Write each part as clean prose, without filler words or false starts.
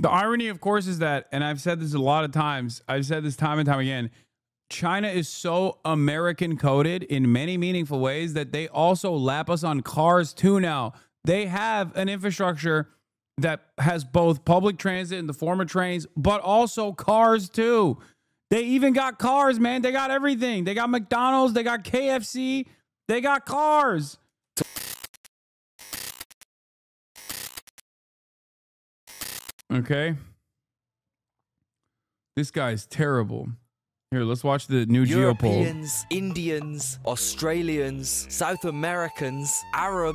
The irony, of course, is that, and I've said this a lot of times, I've said this time and time again, China is so American coded in many meaningful ways that they also lap us on cars too now. They have an infrastructure that has both public transit in the form of trains, but also cars too. They even got cars, man. They got everything. They got McDonald's, they got KFC, they got cars. Okay. This guy's terrible. Here, let's watch the new Geopold. Europeans, Indians, Australians, South Americans, Arabs.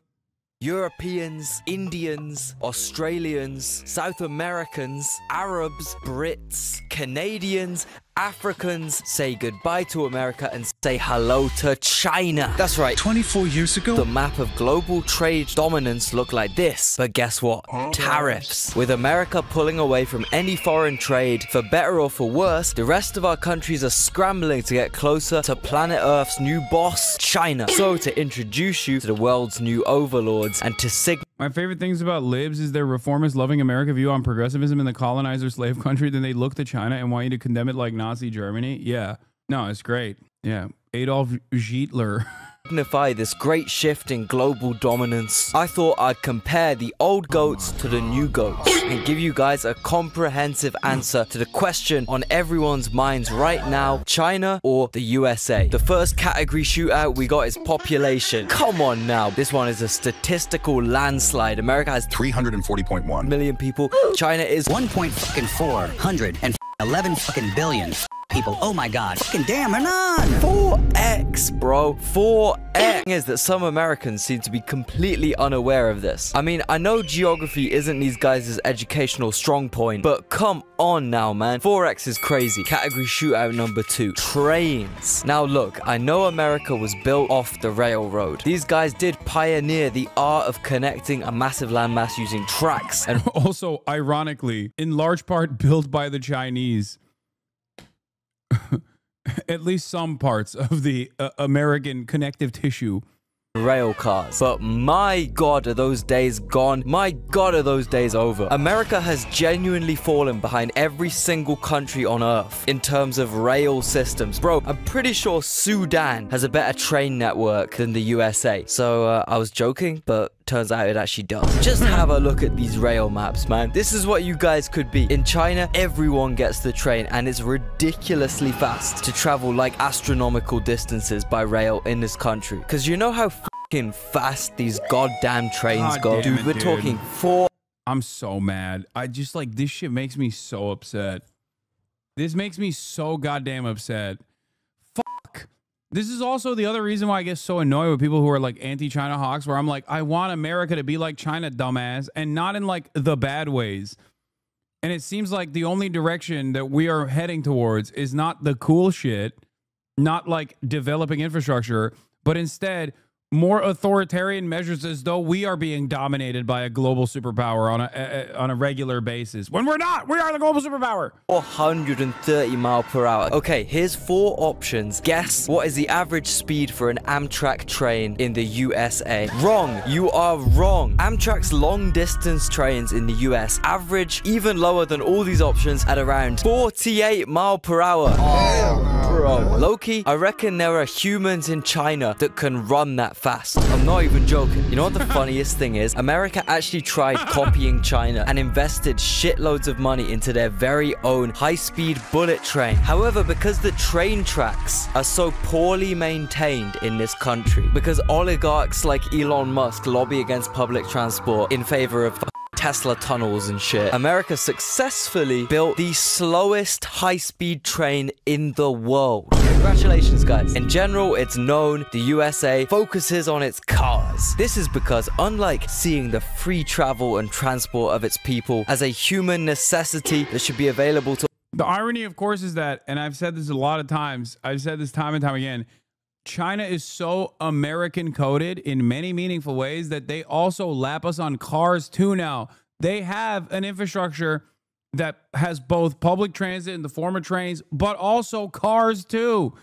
Europeans, Indians, Australians, South Americans, Arabs, Brits, Canadians, Africans say goodbye to America and say hello to China. That's right. 24 years ago, the map of global trade dominance looked like this. But guess what? Tariffs. With America pulling away from any foreign trade, for better or for worse, the rest of our countries are scrambling to get closer to planet Earth's new boss, China. So to introduce you to the world's new overlords and to signal. My favorite things about libs is their reformist loving America view on progressivism in the colonizer slave country. Then they look to China and want you to condemn it like Nazi Germany. Yeah. No, it's great. Yeah. Adolf Hitler. Signify this great shift in global dominance. I thought I'd compare the old goats to the new goats and give you guys a comprehensive answer to the question on everyone's minds right now: China or the USA? The first category shootout we got is population. Come on now, this one is a statistical landslide. America has 340.1 million people. China is 1.411 fucking billion people. Oh my god. Fucking damn, Hasan! 4x, bro. 4x. Is that some Americans seem to be completely unaware of this. I mean, I know geography isn't these guys' educational strong point, but come on now, man. 4x is crazy. Category shootout number 2. Trains. Now look, I know America was built off the railroad. These guys did pioneer the art of connecting a massive landmass using tracks. And also, ironically, in large part built by the Chinese. At least some parts of the American connective tissue. Rail cars. But my god, are those days gone? My god, are those days over? America has genuinely fallen behind every single country on earth in terms of rail systems. Bro, I'm pretty sure Sudan has a better train network than the USA. So I was joking, but turns out it actually does. Just have a look at these rail maps, man. This is what you guys could be. In China, everyone gets the train, and it's ridiculously fast to travel like astronomical distances by rail in this country. Because you know how fucking fast these goddamn trains go? Dude, we're talking 4. I'm so mad. I just like, this shit makes me so upset. This makes me so goddamn upset. Fuck. This is also the other reason why I get so annoyed with people who are like anti-China hawks, where I'm like, I want America to be like China, dumbass, and not in like the bad ways. And it seems like the only direction that we are heading towards is not the cool shit, not like developing infrastructure, but instead more authoritarian measures, as though we are being dominated by a global superpower on a regular basis. When we're not, we are the global superpower. 430 miles per hour. Okay, here's 4 options. Guess what is the average speed for an Amtrak train in the USA? Wrong. You are wrong. Amtrak's long distance trains in the US average even lower than all these options at around 48 miles per hour. Oh, bro. Loki, I reckon there are humans in China that can run that fast. I'm not even joking. You know what the funniest thing is? America actually tried copying China and invested shitloads of money into their very own high-speed bullet train. However, because the train tracks are so poorly maintained in this country, because oligarchs like Elon Musk lobby against public transport in favor of Tesla tunnels and shit, America successfully built the slowest high-speed train in the world. Congratulations, guys. In general, it's known the USA focuses on its cars. This is because, unlike seeing the free travel and transport of its people as a human necessity that should be available to... The irony, of course, is that, and I've said this a lot of times, I've said this time and time again, China is so American coded in many meaningful ways that they also lap us on cars too now. They have an infrastructure that has both public transit in the form of trains, but also cars too.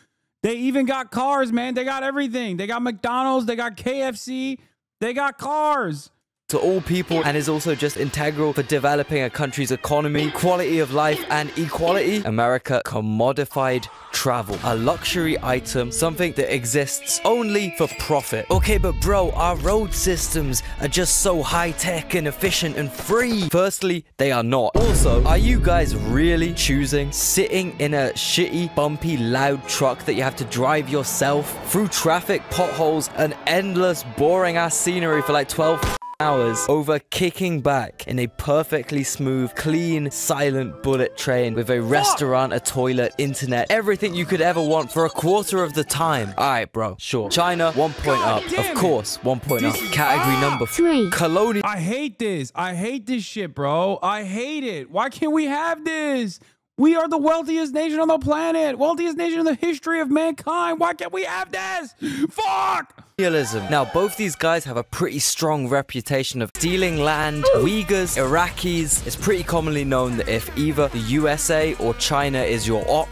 They even got cars, man. They got everything. They got McDonald's, they got KFC, they got cars. to all people and is also just integral for developing a country's economy, quality of life, and equality. America commodified travel, a luxury item, something that exists only for profit. Okay, but bro, our road systems are just so high-tech and efficient and free. Firstly, they are not. Also, are you guys really choosing sitting in a shitty, bumpy, loud truck that you have to drive yourself through traffic, potholes, and endless, boring-ass scenery for like 12 hours over kicking back in a perfectly smooth, clean, silent bullet train with a restaurant, a toilet, internet, everything you could ever want for a quarter of the time? Alright, bro, sure. China, 1 point up. Of course, 1 point up. Category number 3. Colonial. I hate this. I hate this shit, bro. I hate it. Why can't we have this? We are the wealthiest nation on the planet. Wealthiest nation in the history of mankind. Why can't we have this? Fuck! Now, both these guys have a pretty strong reputation of stealing land. Uyghurs, Iraqis. It's pretty commonly known that if either the USA or China is your op,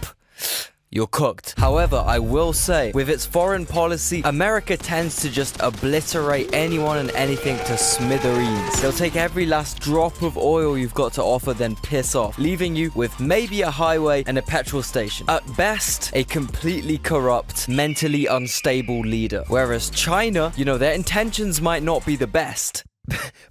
you're cooked. However, I will say, with its foreign policy, America tends to just obliterate anyone and anything to smithereens. They'll take every last drop of oil you've got to offer, then piss off, leaving you with maybe a highway and a petrol station. At best, a completely corrupt, mentally unstable leader. Whereas China, you know, their intentions might not be the best.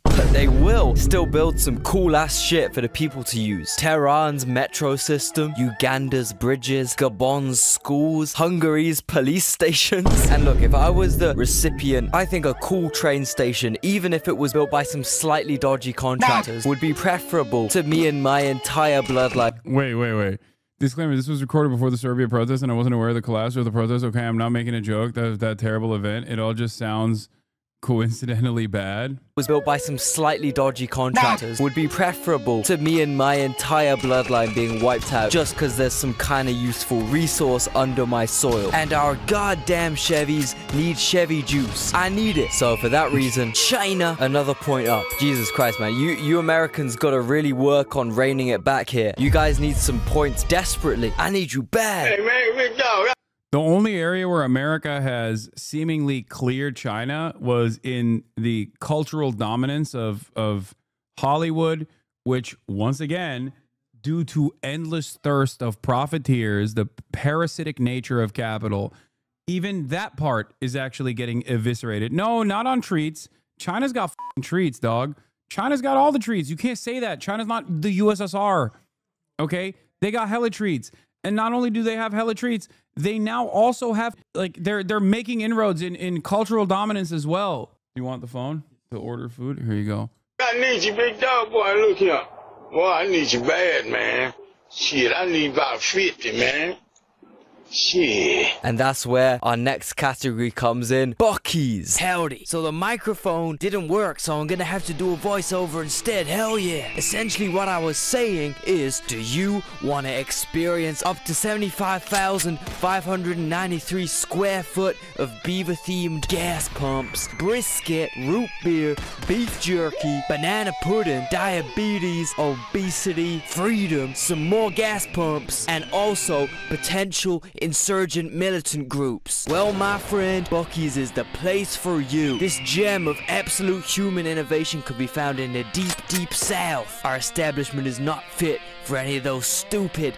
But they will still build some cool-ass shit for the people to use. Tehran's metro system, Uganda's bridges, Gabon's schools, Hungary's police stations. And look, if I was the recipient, I think a cool train station, even if it was built by some slightly dodgy contractors, would be preferable to me and my entire bloodline. Wait. Disclaimer, this was recorded before the Serbia protest and I wasn't aware of the collapse of the protest. Okay, I'm not making a joke. That terrible event. It all just sounds coincidentally bad. Was built by some slightly dodgy contractors would be preferable to me and my entire bloodline being wiped out just because there's some kind of useful resource under my soil. And our goddamn Chevys need Chevy juice. I need it. So for that reason, China, another point up. Jesus Christ, man. You Americans gotta really work on reining it back here. You guys need some points desperately. I need you bad. Hey, man, big dog. The only area where America has seemingly cleared China was in the cultural dominance of Hollywood, which once again, due to endless thirst of profiteers, the parasitic nature of capital, even that part is actually getting eviscerated. No, not on treats. China's got f***ing treats, dog. China's got all the treats. You can't say that. China's not the USSR. Okay? They got hella treats. And not only do they have hella treats, they now also have, like, they're making inroads in cultural dominance as well. You want the phone to order food? Here you go. I need you, big dog, boy. Look here. Boy, I need you bad, man. Shit, I need about 50, man. Shit. And that's where our next category comes in. Buckies. Howdy. So the microphone didn't work, so I'm gonna have to do a voiceover instead. Hell yeah. Essentially what I was saying is, do you want to experience up to 75,593 square foot of beaver-themed gas pumps, brisket, root beer, beef jerky, banana pudding, diabetes, obesity, freedom, some more gas pumps, and also potential insurgent militant groups? Well, my friend, Bucky's is the place for you. This gem of absolute human innovation could be found in the deep, deep south. Our establishment is not fit for any of those stupid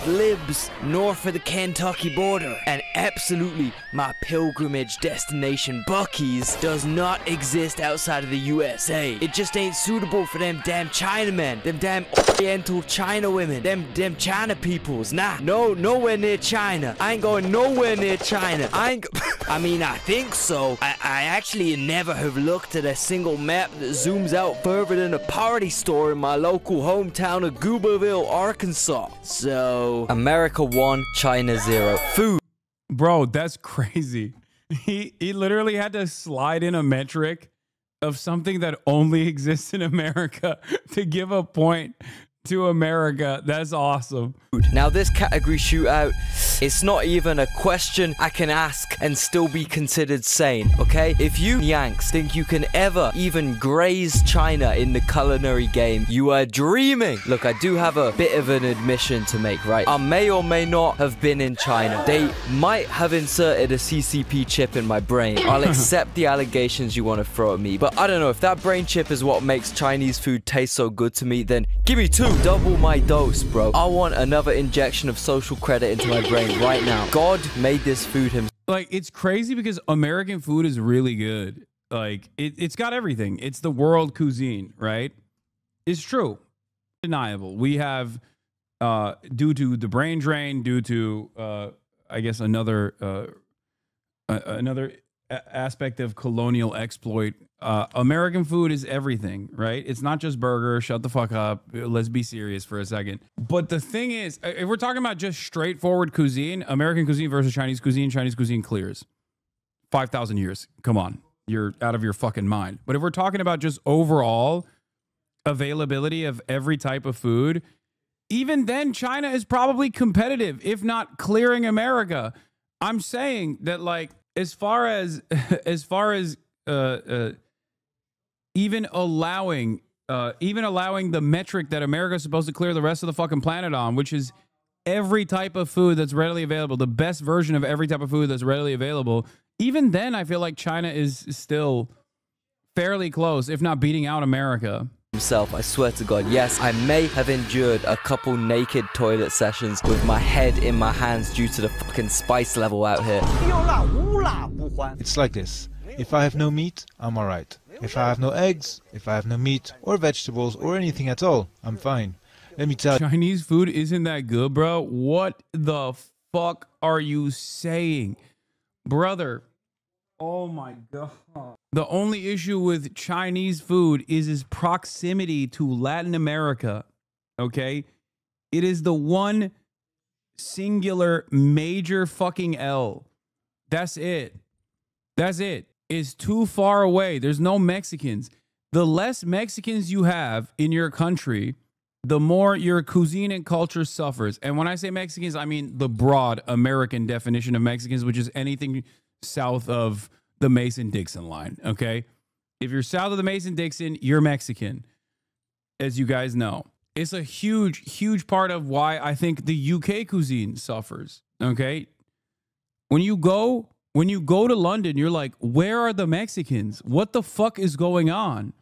libs north of the Kentucky border. And absolutely, my pilgrimage destination, Bucky's, does not exist outside of the USA. It just ain't suitable for them damn Chinamen, them damn Oriental China women, them China peoples. Nah, nowhere near China. I ain't going nowhere near China. I mean, I think so. I actually never have looked at a single map that zooms out further than a party store in my local hometown of Gooberville, Arkansas. So, America 1, China 0. Food. Bro, that's crazy. He literally had to slide in a metric of something that only exists in America to give a point to America. That's awesome. Now, this category shootout It's not even a question I can ask and still be considered sane, okay? If you Yanks think you can ever even graze China in the culinary game, you are dreaming. Look, I do have a bit of an admission to make, right? I may or may not have been in China. They might have inserted a CCP chip in my brain. I'll accept the allegations you want to throw at me, but I don't know, if that brain chip is what makes Chinese food taste so good to me, then give me 2. Double my dose, bro. I want another injection of social credit into my brain right now. God made this food himself. Like, it's crazy because American food is really good. Like, it's got everything. It's the world cuisine, right? It's true. Undeniable. We have, due to the brain drain, due to, I guess, another aspect of colonial exploit, American food is everything, right? It's not just burger. Shut the fuck up. Let's be serious for a second. But the thing is, if we're talking about just straightforward cuisine, American cuisine versus Chinese cuisine clears. 5,000 years. Come on. You're out of your fucking mind. But if we're talking about just overall availability of every type of food, even then China is probably competitive, if not clearing America. I'm saying that, like, as far as even allowing the metric that America is supposed to clear the rest of the fucking planet on, which is every type of food that's readily available, the best version of every type of food that's readily available, even then I feel like China is still fairly close, if not beating out America. I swear to God, yes, I may have endured a couple naked toilet sessions with my head in my hands due to the fucking spice level out here. It's like this. If I have no meat, I'm alright. If I have no eggs, if I have no meat or vegetables or anything at all, I'm fine. Let me tell you. Chinese food isn't that good, bro. What the fuck are you saying? Brother, oh my God. The only issue with Chinese food is its proximity to Latin America, okay? It is the one singular major fucking L. That's it. That's it. It's too far away. There's no Mexicans. The less Mexicans you have in your country, the more your cuisine and culture suffers. And when I say Mexicans, I mean the broad American definition of Mexicans, which is anything south of the Mason-Dixon line, okay? If you're south of the Mason-Dixon, you're Mexican, as you guys know. It's a huge, huge part of why I think the UK cuisine suffers, okay? When you go to London, you're like, where are the Mexicans? What the fuck is going on?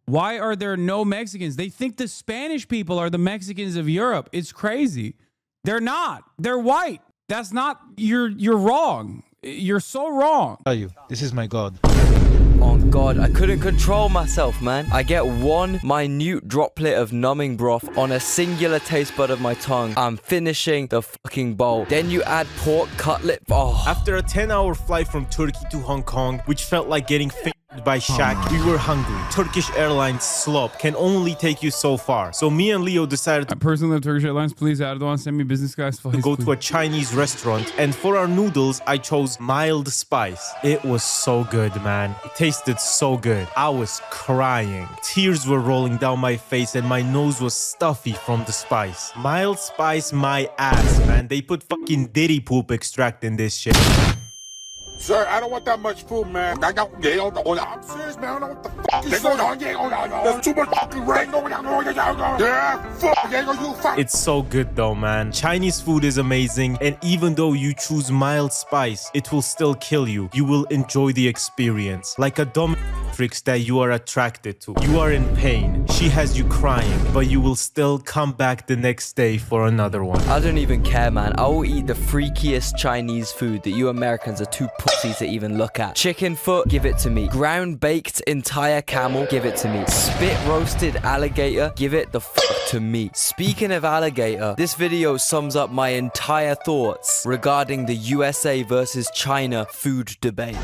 Why are there no Mexicans? They think the Spanish people are the Mexicans of Europe. It's crazy. They're not. They're white. That's not, you're wrong. You're so wrong. Tell you, this is my God. Oh God, I couldn't control myself, man. I get one minute droplet of numbing broth on a singular taste bud of my tongue. I'm finishing the fucking bowl. Then you add pork cutlet. Oh. After a 10-hour flight from Turkey to Hong Kong, which felt like getting by Shaq, we were hungry. Turkish Airlines slop can only take you so far. So me and Leo decided to personally love Turkish Airlines. Please, Erdogan, send me business class flights. Go to a Chinese restaurant, and for our noodles, I chose mild spice. It was so good, man. It tasted so good. I was crying. Tears were rolling down my face, and my nose was stuffy from the spice. Mild spice, my ass, man. They put fucking diddy poop extract in this shit. Sir, I don't want that much food, man. I'm serious, man. I don't know what the fuck is going on. There's too much fucking rain going on. Yeah, fuck. It's so good though, man. Chinese food is amazing, and even though you choose mild spice, it will still kill you. You will enjoy the experience. Like a dominatrix that you are attracted to. You are in pain. She has you crying, but you will still come back the next day for another one. I don't even care, man. I will eat the freakiest Chinese food that you Americans are too pussy to even look at. Chicken foot, give it to me. Ground baked entire camel, give it to me. Spit roasted alligator, give it the fuck to me. Speaking of alligator, this video sums up my entire thoughts regarding the USA versus China food debate.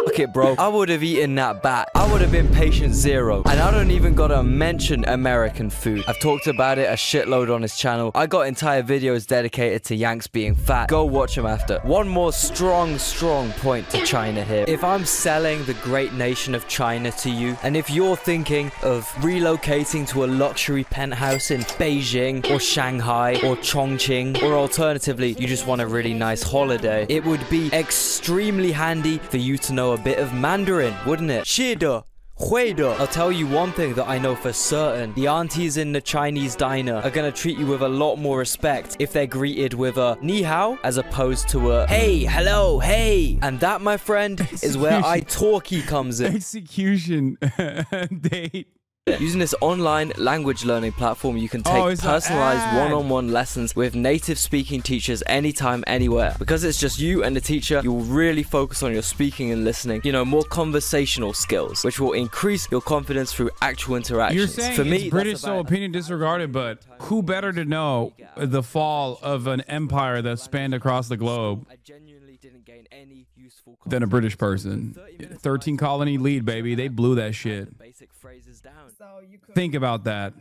Fuck it, bro. I would have eaten that bat. I would have been patient zero. And I don't even gotta mention American food. I've talked about it a shitload on his channel. I got entire videos dedicated to Yanks being fat. Go watch them after. One more strong point to China here. If I'm selling the great nation of China to you, and if you're thinking of relocating to a luxury penthouse in Beijing or Shanghai or Chongqing, or alternatively, you just want a really nice holiday, it would be extremely handy for you to know a bit of Mandarin, wouldn't it? 是的 I'll tell you one thing that I know for certain. The aunties in the Chinese diner are gonna treat you with a lot more respect if they're greeted with a ni hao as opposed to a hey, hello, hey. And that, my friend, is where italki comes in. Execution date. Using this online language learning platform, you can take personalized one-on-one lessons with native speaking teachers anytime, anywhere. Because it's just you and the teacher, you'll really focus on your speaking and listening, you know, more conversational skills, which will increase your confidence through actual interactions. You're saying for me, it's British, so opinion disregarded, but who better to know the fall of an empire that spanned across the globe than a British person? 13 colony lead, baby. They blew that shit. Think about that.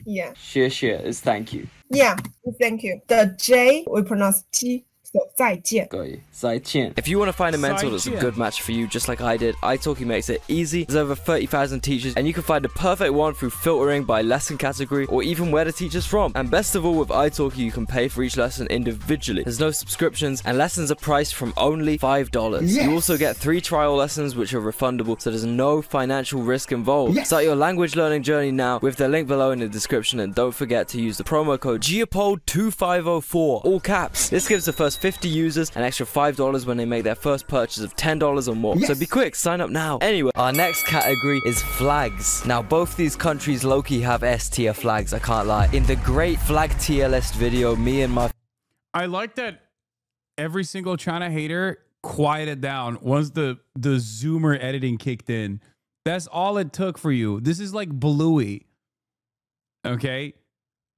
Yeah. 谢谢 is thank you. Yeah, thank you. The J we pronounce T, so 再见. If you want to find a mentor that's a good match for you, just like I did, italki makes it easy. There's over 30,000 teachers, and you can find the perfect one through filtering by lesson category or even where the teacher's from. And best of all, with italki, you can pay for each lesson individually. There's no subscriptions, and lessons are priced from only $5. Yes. You also get 3 trial lessons, which are refundable, so there's no financial risk involved. Yes. Start your language learning journey now with the link below in the description, and don't forget to use the promo code Geopold2504, all caps. This gives the first 50 users an extra $5 when they make their first purchase of $10 or more. Yes. So be quick, sign up now. Anyway, our next category is flags. Now, both these countries low-key have S-tier flags, I can't lie. In the great flag tier list video, me and my... I like that every single China hater quieted down once the zoomer editing kicked in. That's all it took for you. This is like Bluey. Okay?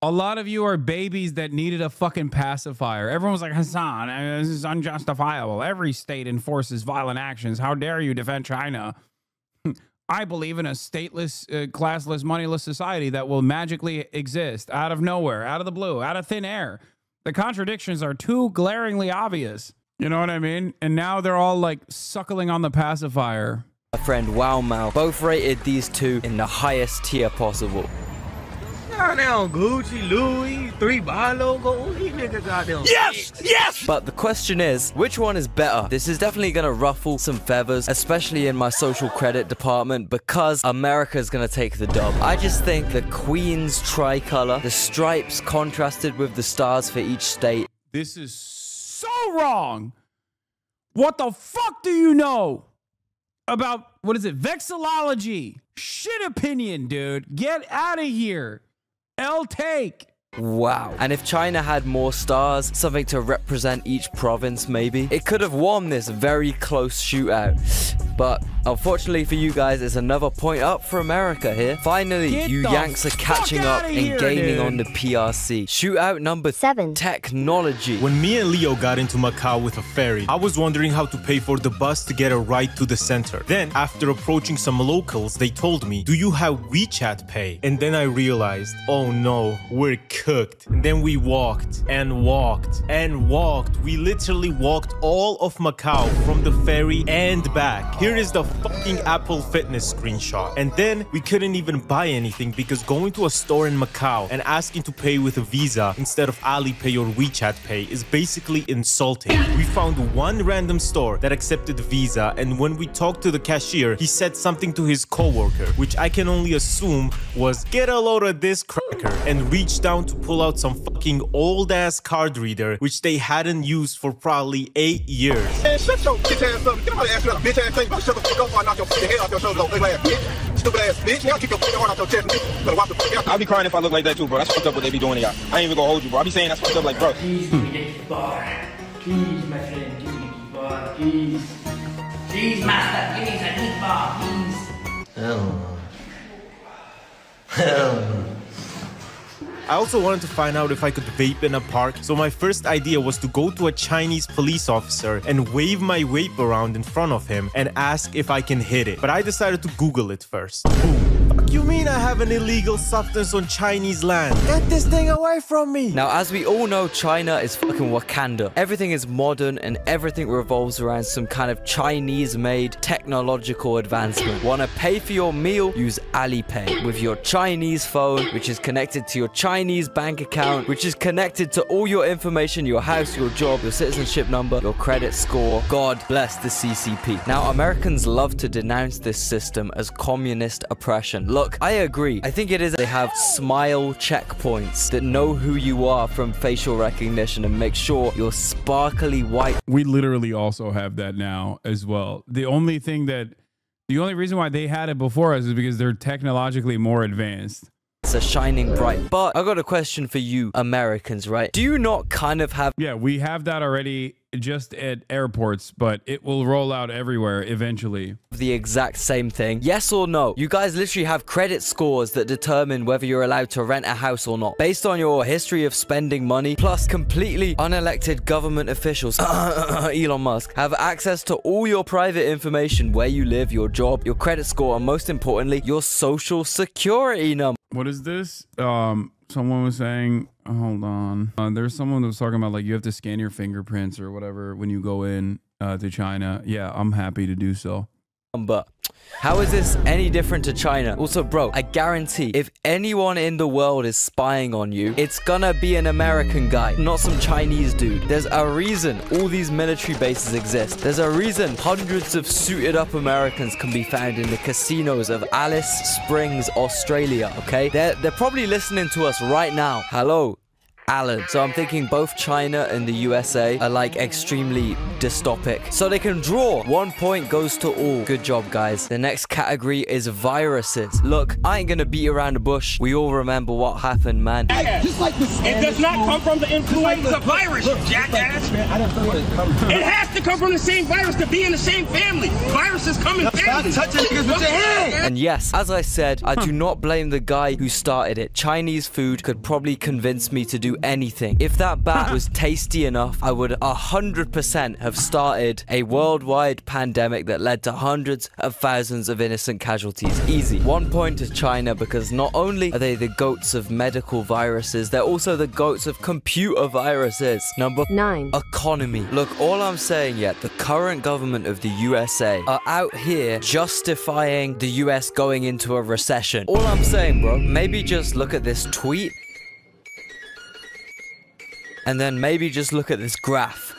A lot of you are babies that needed a fucking pacifier. Everyone was like, Hasan, this is unjustifiable. Every state enforces violent actions. How dare you defend China? I believe in a stateless, classless, moneyless society that will magically exist out of nowhere, out of the blue, out of thin air. The contradictions are too glaringly obvious. You know what I mean? And now they're all like suckling on the pacifier. My friend Wow Mao both rated these two in the highest tier possible. Now Gucci, Louis, 3 logo, these niggas got them. Yes! Yes! But the question is, which one is better? This is definitely gonna ruffle some feathers, especially in my social credit department, because America's gonna take the dub. I just think the Queen's tricolor, the stripes contrasted with the stars for each state. This is so wrong. What the fuck do you know about, what is it, vexillology? Shit opinion, dude. Get out of here. Take. Wow. And if China had more stars, something to represent each province maybe, it could have won this very close shootout. But unfortunately for you guys, it's another point up for America here. Finally, you Yanks are catching up and gaining on the PRC. Shootout number 7. Technology. When me and Leo got into Macau with a ferry, I was wondering how to pay for the bus to get a ride to the center. Then, after approaching some locals, they told me, do you have WeChat Pay? And then I realized, oh no, we're cooked. And then we walked and walked and walked. We literally walked all of Macau from the ferry and back. Here is the fucking Apple Fitness screenshot. And then we couldn't even buy anything because going to a store in Macau and asking to pay with a Visa instead of Alipay or WeChat Pay is basically insulting. We found one random store that accepted Visa, and when we talked to the cashier, he said something to his coworker, which I can only assume was get a load of this cracker, and reached down to pull out some fucking old ass card reader which they hadn't used for probably 8 years. Man, shut your bitch ass up. Get my ass up, bitch ass thing. Shut the fuck up or I knock your fucking head off your shoulders, ugly ass bitch. Stupid ass bitch. Now kick your fucking heart out your chest. Better watch the fuck out. I'll be crying if I look like that too, bro. That's fucked up what they be doing to y'all. I ain't even gonna hold you, bro. I be saying that's fucked up like, bro. Please, give me the bar. Please, my friend, give me the bar. Please. Please, master, give me the bar, please. Hell no. Hell no. I also wanted to find out if I could vape in a park, so my first idea was to go to a Chinese police officer and wave my vape around in front of him and ask if I can hit it. But I decided to Google it first. Boom. Fuck you mean I have an illegal substance on Chinese land? Get this thing away from me! Now, as we all know, China is fucking Wakanda. Everything is modern and everything revolves around some kind of Chinese-made technological advancement. Wanna pay for your meal? Use Alipay with your Chinese phone, which is connected to your Chinese bank account, which is connected to all your information, your house, your job, your citizenship number, your credit score. God bless the CCP. Now, Americans love to denounce this system as communist oppression. Look, I agree. I think it is they have smile checkpoints that know who you are from facial recognition and make sure you're sparkly white. We literally also have that now as well. The only reason why they had it before us is because they're technologically more advanced. Are shining bright. But I got a question for you Americans, right? Do you not kind of have... Yeah, we have that already just at airports, but it will roll out everywhere eventually. The exact same thing? Yes or no? You guys literally have credit scores that determine whether you're allowed to rent a house or not, based on your history of spending money, plus completely unelected government officials, Elon Musk, have access to all your private information, where you live, your job, your credit score, and most importantly, your social security number. What is this? Someone was saying, hold on. There's someone that was talking about like you have to scan your fingerprints or whatever when you go in to China. Yeah, I'm happy to do so. But how is this any different to China? Also, bro, I guarantee if anyone in the world is spying on you, it's gonna be an American guy, not some Chinese dude. There's a reason all these military bases exist. There's a reason hundreds of suited up Americans can be found in the casinos of Alice Springs, Australia, okay? They're probably listening to us right now. Hello, Alan. So I'm thinking both China and the USA are like extremely dystopic. So they can draw. 1 point goes to all. Good job, guys. The next category is viruses. Look, I ain't gonna beat around the bush. We all remember what happened, man. Just like it does not come from the influenza virus, you jackass. It has to come from the same virus to be in the same family. Viruses come in families. Stop touching niggas with your hand. And yes, as I said, I do not blame the guy who started it. Chinese food could probably convince me to do anything. If that bat was tasty enough, I would 100% have started a worldwide pandemic that led to hundreds of thousands of innocent casualties. Easy. 1 point to China because not only are they the goats of medical viruses, they're also the goats of computer viruses. Number 9. Economy. Look, all I'm saying yet, the current government of the USA are out here justifying the US going into a recession. All I'm saying, bro, maybe just look at this tweet. And then maybe just look at this graph.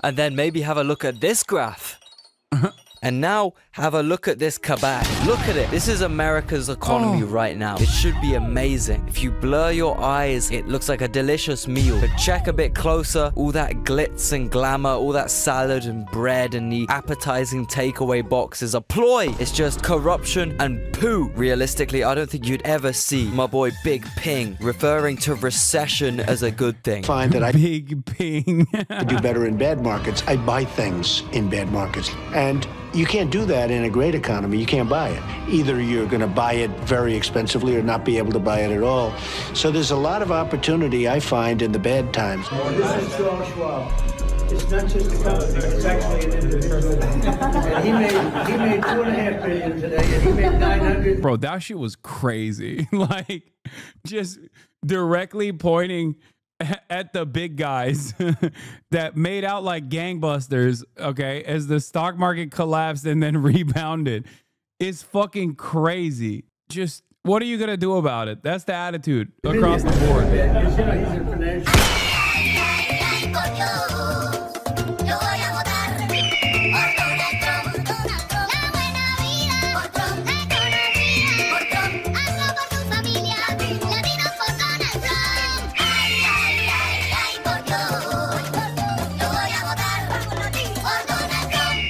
And then maybe have a look at this graph. And now have a look at this kabak. Look at it. This is America's economy right now. It should be amazing. If you blur your eyes, it looks like a delicious meal. But check a bit closer. All that glitz and glamour, all that salad and bread and the appetizing takeaway box is a ploy. It's just corruption and poo. Realistically, I don't think you'd ever see my boy Big Ping referring to recession as a good thing. Find that I Big Ping do better in bad markets. I buy things in bad markets. And you can't do that in a great economy. You can't buy it. Either you're going to buy it very expensively or not be able to buy it at all. So there's a lot of opportunity, I find, in the bad times. This is Charles Schwab. It's not just a company, it's actually an individual. And he made $2.5 billion today, and he made 900. Bro, that shit was crazy. Like, just directly pointing at the big guys that made out like gangbusters, okay, as the stock market collapsed and then rebounded. It's fucking crazy. Just, what are you going to do about it? That's the attitude across the board. He's a financial.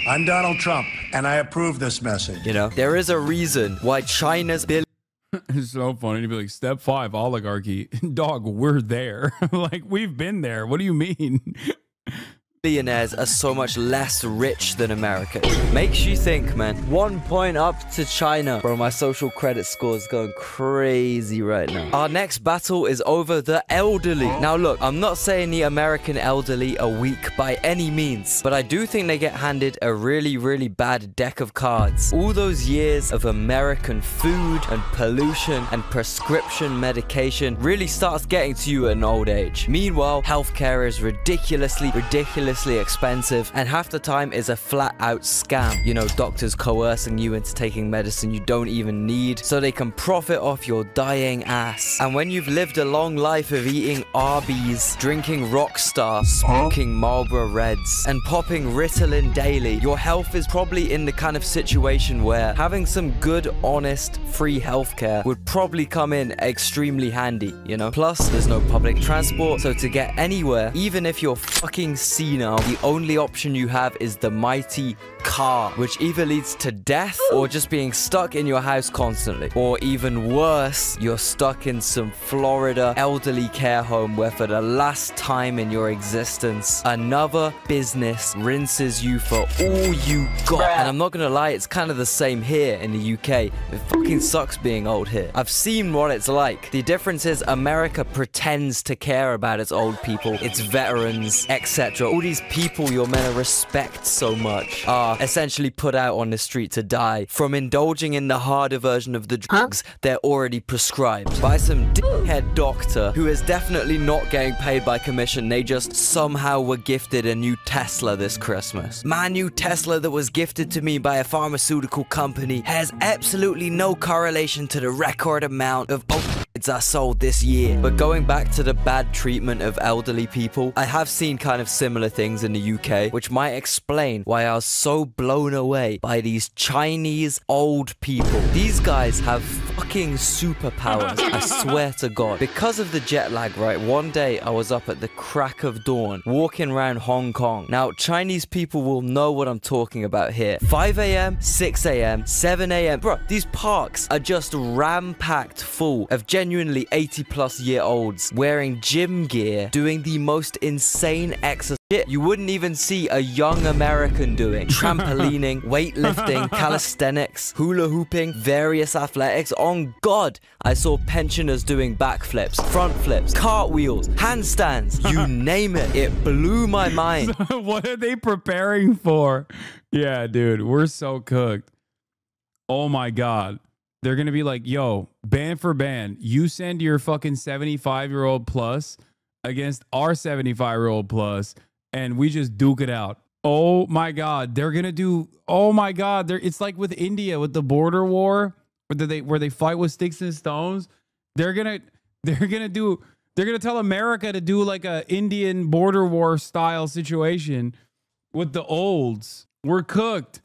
I'm Donald Trump, and I approve this message. You know, there is a reason why China's It's so funny to be like, step 5, oligarchy. Dog, we're there. Like, we've been there. What do you mean? billionaires are so much less rich than America. Makes you think, man. 1 point up to China. Bro, my social credit score is going crazy right now. Our next battle is over the elderly. Now look, I'm not saying the American elderly are weak by any means, but I do think they get handed a really, really bad deck of cards. All those years of American food and pollution and prescription medication really starts getting to you at an old age. Meanwhile, healthcare is ridiculously expensive, and half the time is a flat out scam. You know, doctors coercing you into taking medicine you don't even need so they can profit off your dying ass. And when you've lived a long life of eating Arby's, drinking Rockstar, smoking Marlboro Reds, and popping Ritalin daily, your health is probably in the kind of situation where having some good, honest, free healthcare would probably come in extremely handy, you know? Plus, there's no public transport, so to get anywhere, even if you're fucking senile, the only option you have is the mighty car, which either leads to death or just being stuck in your house constantly. Or even worse, you're stuck in some Florida elderly care home where for the last time in your existence, another business rinses you for all you got. And I'm not gonna lie, it's kind of the same here in the UK. It fucking sucks being old here. I've seen what it's like. The difference is America pretends to care about its old people, its veterans, etc. All these people you're meant to respect so much are essentially put out on the street to die from indulging in the harder version of the drugs they're already prescribed by some dickhead doctor who is definitely not getting paid by commission. They just somehow were gifted a new Tesla this Christmas. My new Tesla that was gifted to me by a pharmaceutical company has absolutely no correlation to the record amount of I sold this year. But going back to the bad treatment of elderly people, I have seen kind of similar things in the UK, which might explain why I was so blown away by these Chinese old people. These guys have fucking superpowers, I swear to God. Because of the jet lag, right, one day I was up at the crack of dawn, walking around Hong Kong. Now, Chinese people will know what I'm talking about here. 5 a.m., 6 a.m., 7 a.m. Bro, these parks are just ram-packed full of genuinely 80-plus-year-olds wearing gym gear, doing the most insane exercise you wouldn't even see a young American doing. Trampolining, weightlifting, calisthenics, hula hooping, various athletics. On God, I saw pensioners doing backflips, front flips, cartwheels, handstands, you name it. It blew my mind. What are they preparing for? Yeah, dude, we're so cooked. Oh my God. They're going to be like, yo, band for band, you send your fucking 75-year-old plus against our 75-year-old plus, and we just duke it out. Oh my God. They're going to do, oh my God. It's like with India, with the border war, where they fight with sticks and stones. They're going to tell America to do like a Indian border war style situation with the olds. We're cooked.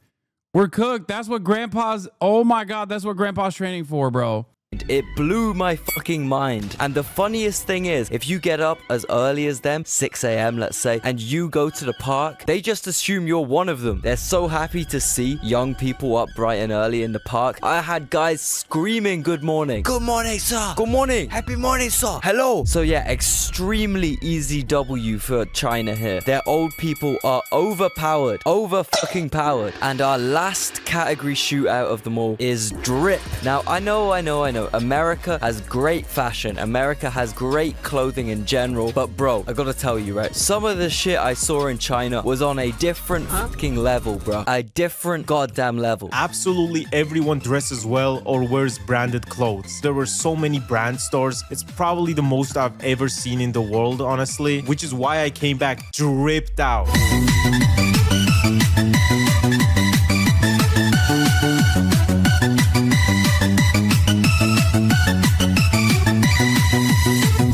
We're cooked. That's what Grandpa's, oh my God, that's what Grandpa's training for, bro. It blew my fucking mind. And the funniest thing is, if you get up as early as them, 6 a.m. let's say, and you go to the park, they just assume you're one of them. They're so happy to see young people up bright and early in the park. I had guys screaming good morning. Good morning, sir. Good morning. Happy morning, sir. Hello. So yeah, extremely easy W for China here. Their old people are overpowered. Over fucking powered. And our last category shootout of them all is drip. Now, I know. America has great fashion. America has great clothing in general. But bro, I gotta tell you, right? Some of the shit I saw in China was on a different fucking level, bro. A different goddamn level. Absolutely everyone dresses well or wears branded clothes. There were so many brand stores. It's probably the most I've ever seen in the world, honestly. Which is why I came back dripped out.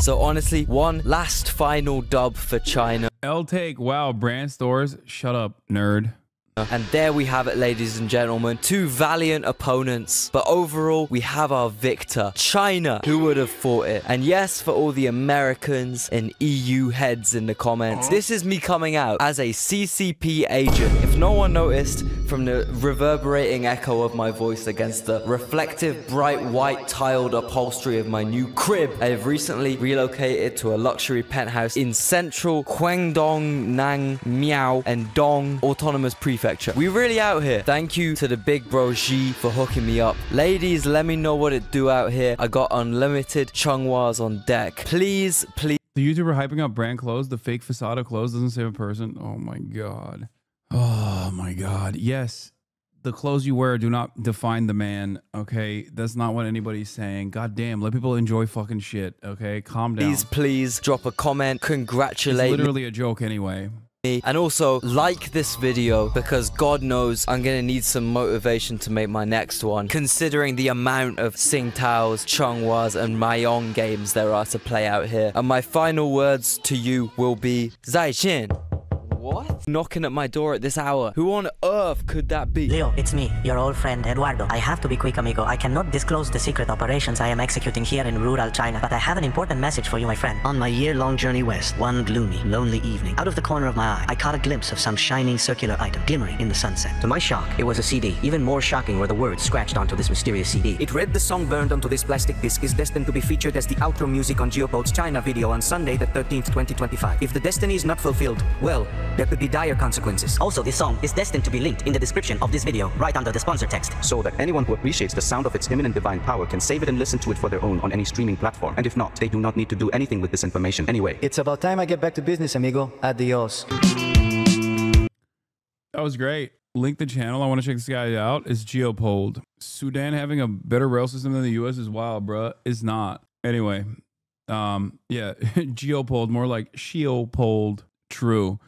So honestly, one last final dub for China. L take, wow, brand stores. Shut up, nerd. And there we have it, ladies and gentlemen. Two valiant opponents. But overall, we have our victor, China. Who would have thought it? And yes, for all the Americans and EU heads in the comments, this is me coming out as a CCP agent. If no one noticed from the reverberating echo of my voice against the reflective, bright, white tiled upholstery of my new crib, I have recently relocated to a luxury penthouse in central Guangdong, Nang, Miao, and Dong Autonomous Prefecture. We really out here. Thank you to the big bro Xi for hooking me up. Ladies, let me know what it do out here. I got unlimited Chunghwas on deck. Please, please. The YouTuber hyping up brand clothes, the fake facade of clothes doesn't save a person. Oh my God. Oh my God. Yes. The clothes you wear do not define the man, okay? That's not what anybody's saying. God damn, let people enjoy fucking shit, okay? Calm down. Please drop a comment. Congratulate It's literally a joke anyway. And also like this video, because God knows I'm gonna need some motivation to make my next one, considering the amount of Tsingtaos, Chunghwas, and Mayong games there are to play out here. And my final words to you will be 再见. What? Knocking at my door at this hour. Who on earth could that be? Leo, it's me, your old friend Eduardo. I have to be quick, amigo. I cannot disclose the secret operations I am executing here in rural China, but I have an important message for you, my friend. On my year-long journey west, one gloomy, lonely evening, out of the corner of my eye, I caught a glimpse of some shining circular item glimmering in the sunset. To my shock, it was a CD. Even more shocking were the words scratched onto this mysterious CD. It read, the song burned onto this plastic disc is destined to be featured as the outro music on Geopold's China video on Sunday the 13th, 2025. If the destiny is not fulfilled, well, there could be dire consequences. Also, this song is destined to be linked in the description of this video, right under the sponsor text. So that anyone who appreciates the sound of its imminent divine power can save it and listen to it for their own on any streaming platform. And if not, they do not need to do anything with this information anyway. It's about time I get back to business, amigo. Adios. That was great. Link the channel. I want to check this guy out. It's Geopold. Sudan having a better rail system than the US is wild, bruh. It's not. Anyway, yeah, Geopold, more like Sheopold. True.